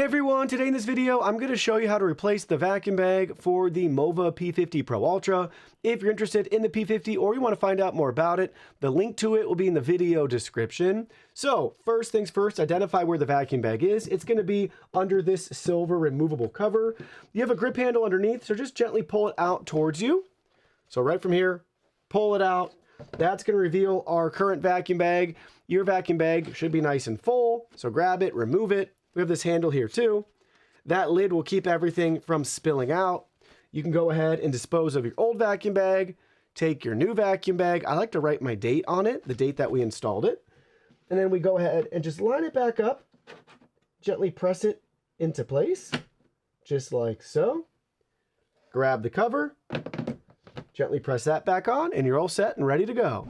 Hey everyone, today in this video, I'm going to show you how to replace the vacuum bag for the Mova P50 Pro Ultra. If you're interested in the P50 or you want to find out more about it, the link to it will be in the video description. So first things first, identify where the vacuum bag is. It's going to be under this silver removable cover. You have a grip handle underneath, so just gently pull it out towards you. So right from here, pull it out. That's going to reveal our current vacuum bag. Your vacuum bag should be nice and full, so grab it, remove it. We have this handle here too. That lid will keep everything from spilling out. You can go ahead and dispose of your old vacuum bag, take your new vacuum bag. I like to write my date on it, the date that we installed it. And then we go ahead and just line it back up, gently press it into place, just like so. Grab the cover, gently press that back on, and you're all set and ready to go.